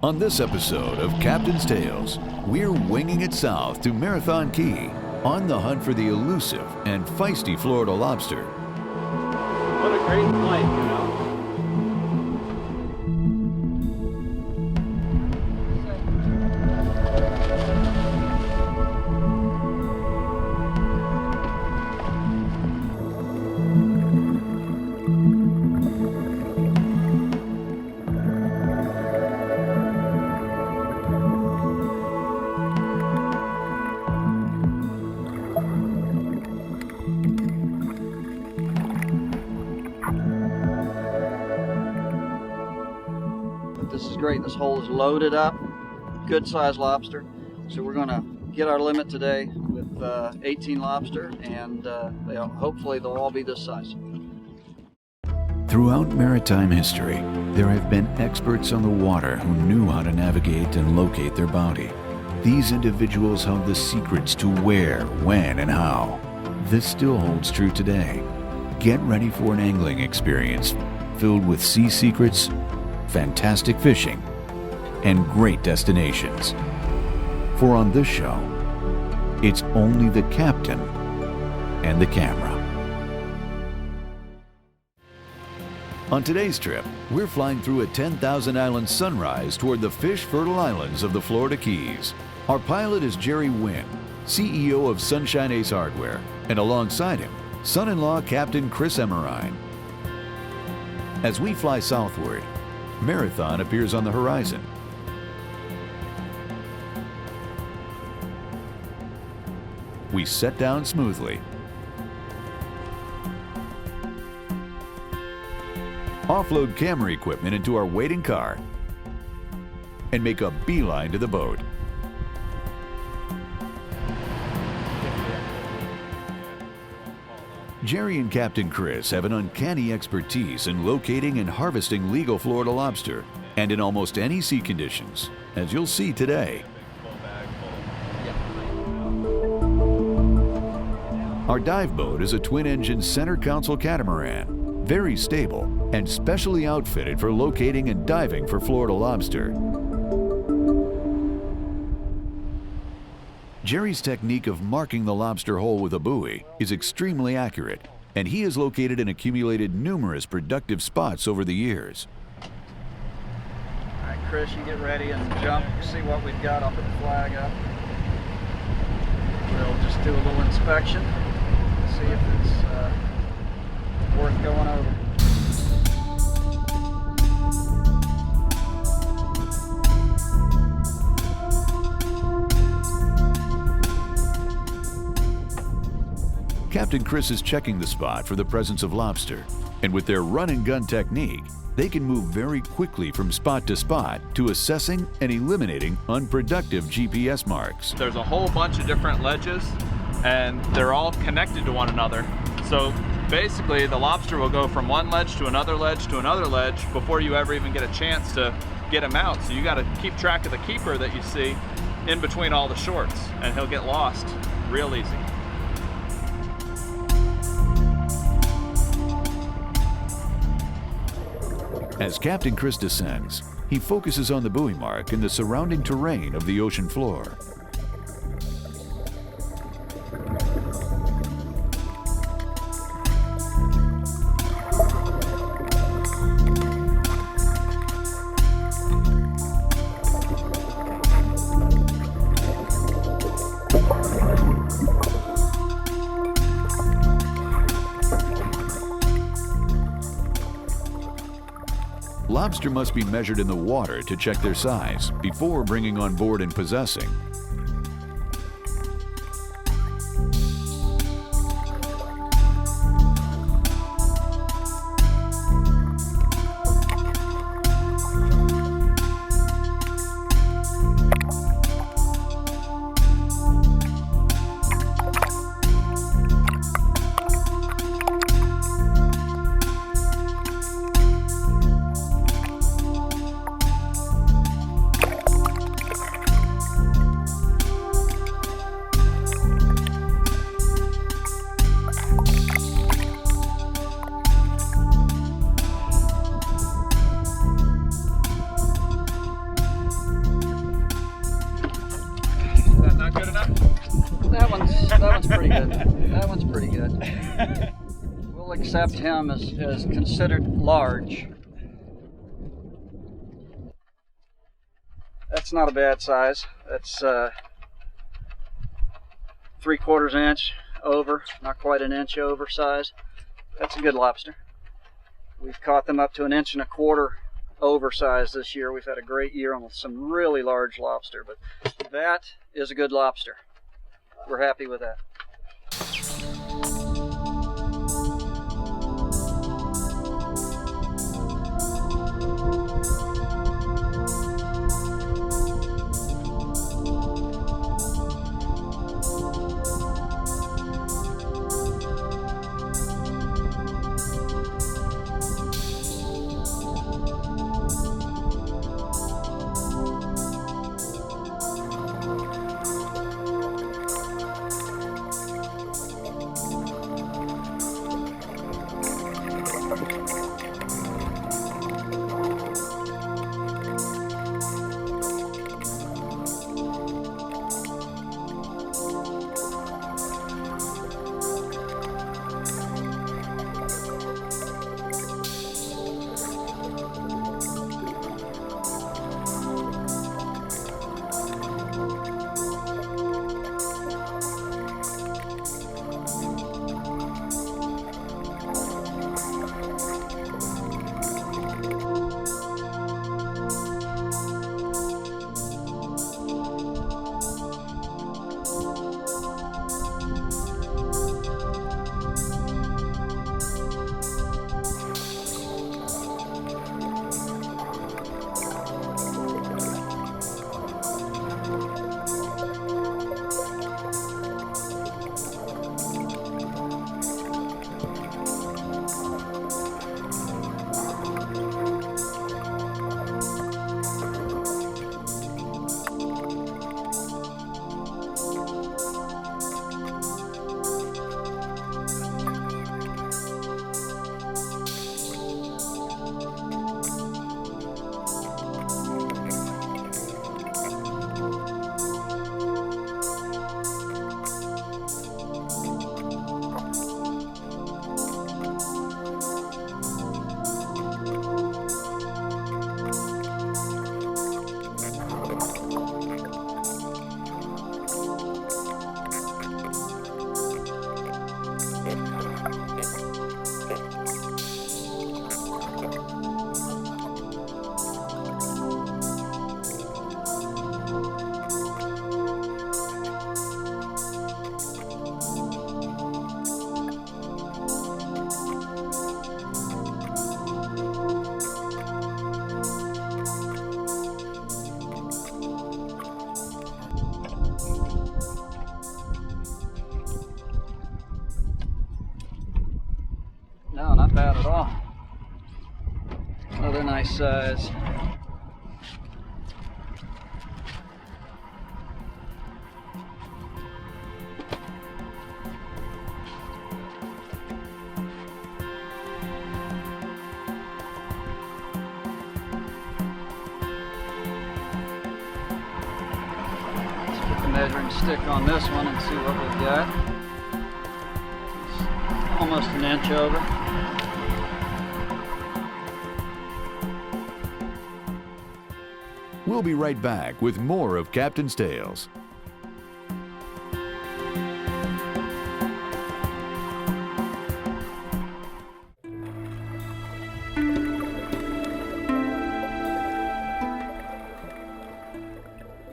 On this episode of Captain's Tales, we're winging it south to Marathon Key on the hunt for the elusive and feisty Florida lobster. What a great flight, you know. This is great. This hole is loaded up, good sized lobster. So we're going to get our limit today with 18 lobster, and hopefully they'll all be this size. Throughout maritime history, there have been experts on the water who knew how to navigate and locate their bounty. These individuals held the secrets to where, when, and how. This still holds true today. Get ready for an angling experience filled with sea secrets, fantastic fishing, and great destinations. For on this show, it's only the captain and the camera. On today's trip, we're flying through a 10,000 island sunrise toward the fish-fertile islands of the Florida Keys. Our pilot is Jerry Wynn, CEO of Sunshine Ace Hardware, and alongside him, son-in-law Captain Chris Emerine. As we fly southward, Marathon appears on the horizon. We set down smoothly, offload camera equipment into our waiting car, and make a beeline to the boat. Jerry and Captain Chris have an uncanny expertise in locating and harvesting legal Florida lobster, and in almost any sea conditions, as you'll see today. Our dive boat is a twin-engine center console catamaran, very stable and specially outfitted for locating and diving for Florida lobster. Jerry's technique of marking the lobster hole with a buoy is extremely accurate, and he has located and accumulated numerous productive spots over the years. All right, Chris, you get ready and jump. See what we've got. I'll put the flag up. We'll just do a little inspection, see if it's worth going over. Captain Chris is checking the spot for the presence of lobster, and with their run-and-gun technique, they can move very quickly from spot to spot to assessing and eliminating unproductive GPS marks. There's a whole bunch of different ledges, and they're all connected to one another. So basically, the lobster will go from one ledge to another ledge to another ledge before you ever even get a chance to get him out. So you got to keep track of the keeper that you see in between all the shorts, and he'll get lost real easy. As Captain Chris descends, he focuses on the buoy mark and the surrounding terrain of the ocean floor. Lobster must be measured in the water to check their size before bringing on board and possessing. That one's pretty good. That one's pretty good. We'll accept him as considered large. That's not a bad size. That's 3/4 inch over, not quite an inch over size. That's a good lobster. We've caught them up to 1.25 inches oversized this year. We've had a great year on some really large lobster, but that is a good lobster. We're happy with that. No, not bad at all. Another nice size. Let's put the measuring stick on this one and see what we've got. It's almost an inch over. We'll be right back with more of Captain's Tales.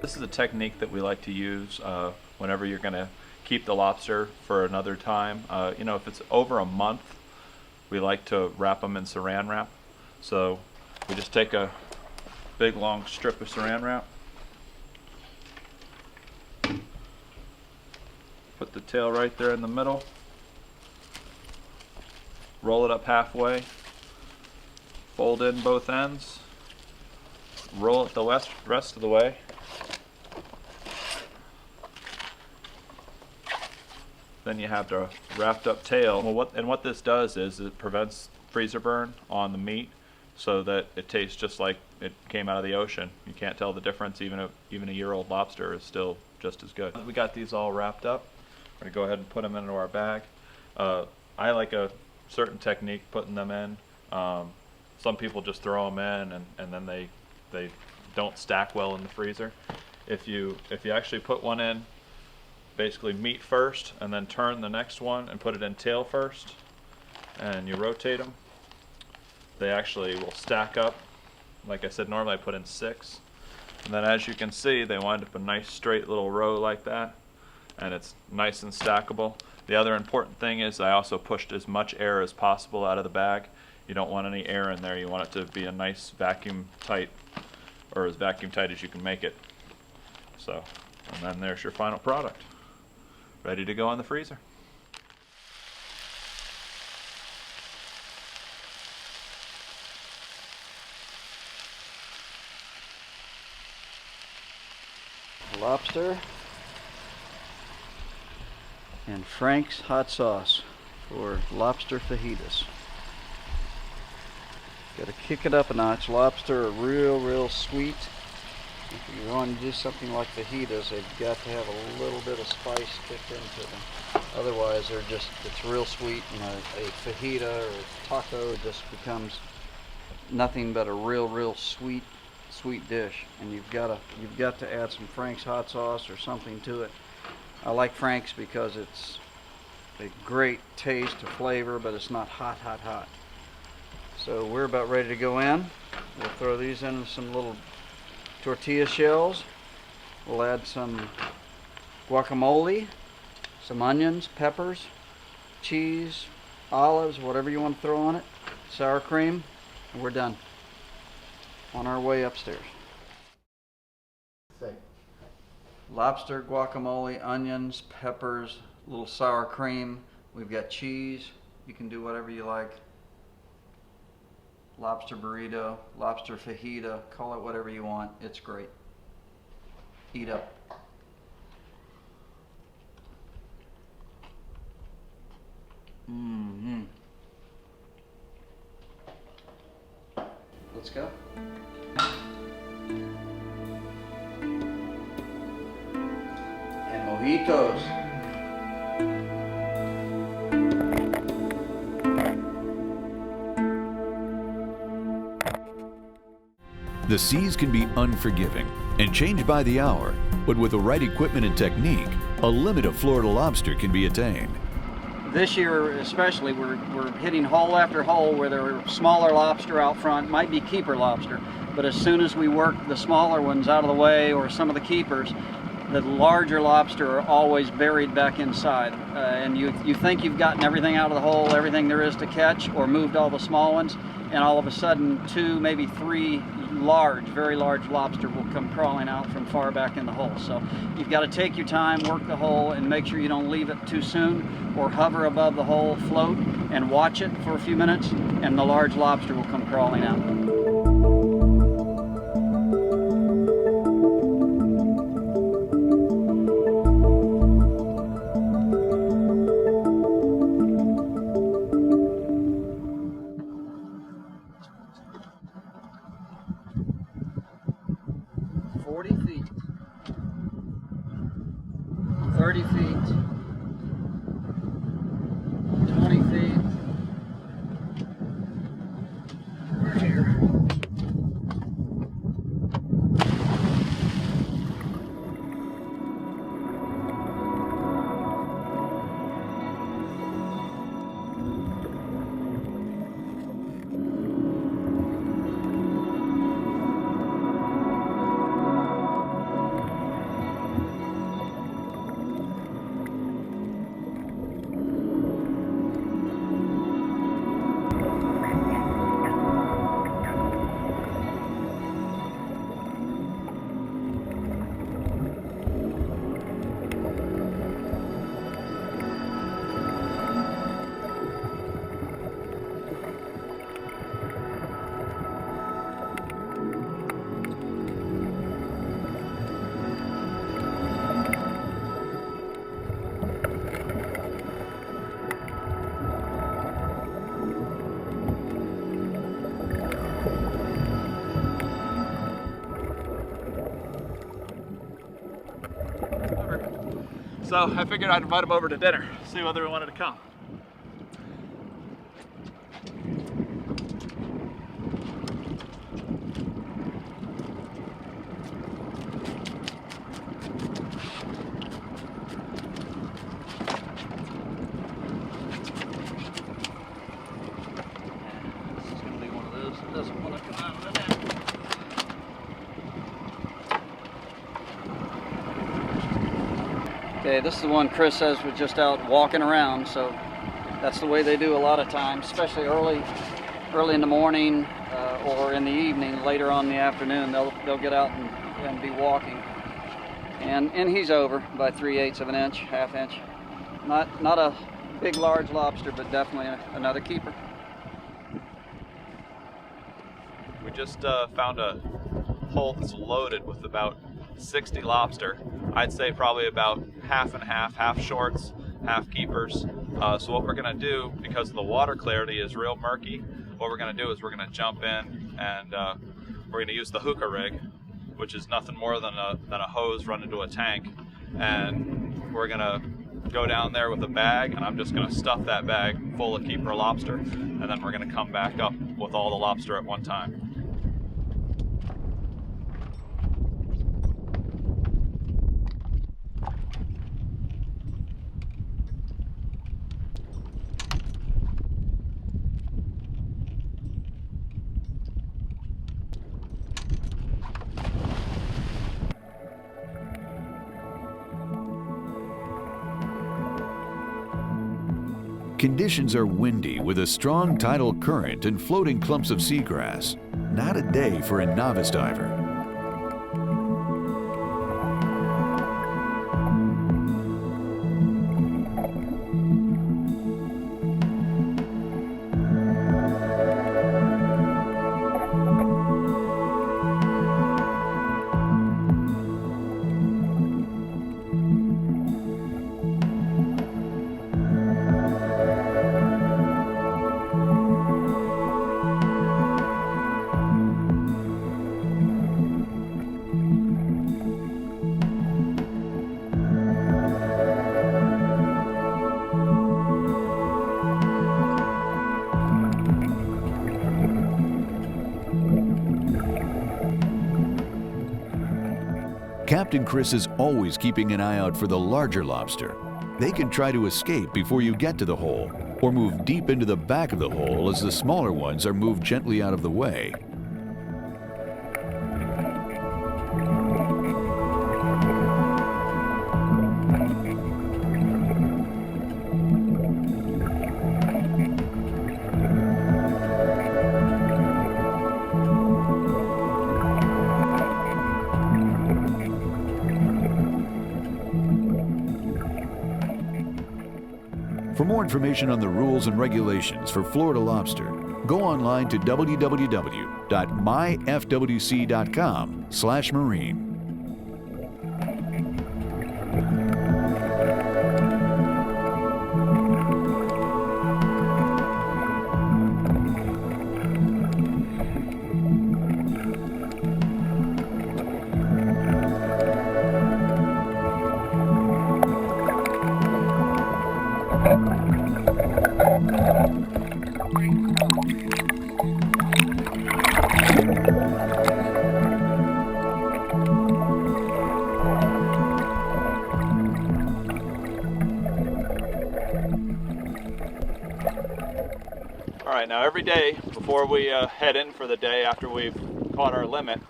This is a technique that we like to use whenever you're going to keep the lobster for another time. You know, if it's over a month, we like to wrap them in saran wrap. So we just take a big long strip of saran wrap, put the tail right there in the middle, roll it up halfway, fold in both ends, roll it the rest of the way, then you have the wrapped up tail. Well, what this does is it prevents freezer burn on the meat, so that it tastes just like it came out of the ocean. You can't tell the difference. Even a year-old lobster is still just as good. We got these all wrapped up. We're gonna go ahead and put them into our bag. I like a certain technique putting them in. Some people just throw them in and then they don't stack well in the freezer. If you actually put one in, basically meat first, and then turn the next one and put it in tail first, and you rotate them, they actually will stack up. Like I said, normally I put in 6, and then as you can see, they wind up a nice straight little row like that, and it's nice and stackable. The other important thing is I also pushed as much air as possible out of the bag. You don't want any air in there. You want it to be a nice vacuum tight, or as vacuum tight as you can make it. So, and then there's your final product, ready to go in the freezer. Lobster and Frank's hot sauce for lobster fajitas. Got to kick it up a notch. Lobster are real sweet. If you want to do something like fajitas, they've got to have a little bit of spice kicked into them. Otherwise, it's real sweet, and a fajita or a taco just becomes nothing but a real sweet dish. And you've got to add some Frank's hot sauce or something to it. I like Frank's because it's a great taste or flavor, but it's not hot. So we're about ready to go in. We'll throw these in some little tortilla shells. We'll add some guacamole, some onions, peppers, cheese, olives, whatever you want to throw on it, sour cream, and we're done. On our way upstairs. Lobster, guacamole, onions, peppers, a little sour cream. We've got cheese. You can do whatever you like. Lobster burrito, lobster fajita, call it whatever you want. It's great. Eat up. Let's go. And mojitos. The seas can be unforgiving and change by the hour, but with the right equipment and technique, a limit of Florida lobster can be attained. This year especially, we're hitting hole after hole where there are smaller lobster out front, might be keeper lobster, but as soon as we work the smaller ones out of the way, or some of the keepers, the larger lobster are always buried back inside. And you think you've gotten everything out of the hole, everything there is to catch, or moved all the small ones, and all of a sudden 2, maybe 3 very large lobster will come crawling out from far back in the hole. So you've got to take your time, work the hole, and make sure you don't leave it too soon, or hover above the hole, float, and watch it for a few minutes, and the large lobster will come crawling out. Feet, 30 feet, 20 feet. We're here. So I figured I'd invite them over to dinner, see whether they wanted to come. This is going to be one of those that doesn't want to come out of the net. Okay, this is the one Chris says was just out walking around, so that's the way they do a lot of times, especially early in the morning or in the evening, later on in the afternoon. They'll get out and be walking. And he's over by 3/8 of an inch, ½ inch. Not a big, large lobster, but definitely another keeper. We just found a hole that's loaded with about 60 lobster. I'd say probably about half and half shorts, half keepers. So what we're gonna do, because the water clarity is real murky, what we're gonna do is we're gonna jump in and we're gonna use the hookah rig, which is nothing more than a hose run into a tank. And we're gonna go down there with a bag, and I'm just gonna stuff that bag full of keeper lobster, and then we're gonna come back up with all the lobster at one time. Conditions are windy with a strong tidal current and floating clumps of seagrass. Not a day for a novice diver. Captain Chris is always keeping an eye out for the larger lobster. They can try to escape before you get to the hole, or move deep into the back of the hole as the smaller ones are moved gently out of the way. For more information on the rules and regulations for Florida lobster, go online to www.myfwc.com/marine. All right, now every day before we head in for the day after we've caught our limit,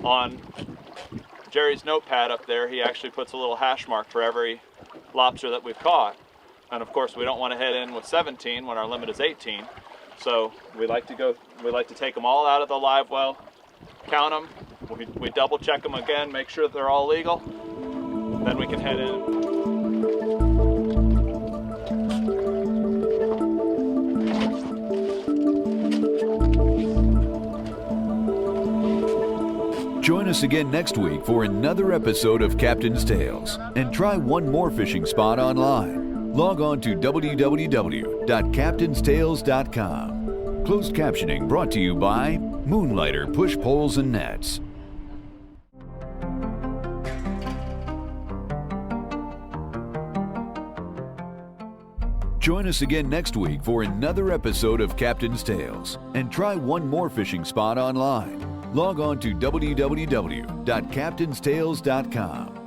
on Jerry's notepad up there, he actually puts a little hash mark for every lobster that we've caught. And of course, we don't want to head in with 17 when our limit is 18. So we like to take them all out of the live well, count them, we double check them again, make sure that they're all legal, then we can head in. Join us again next week for another episode of Captain's Tales, and try one more fishing spot online. Log on to www.captainstales.com. Closed captioning brought to you by Moonlighter Push Poles and Nets. Join us again next week for another episode of Captain's Tales, and try one more fishing spot online. Log on to www.captainstales.com.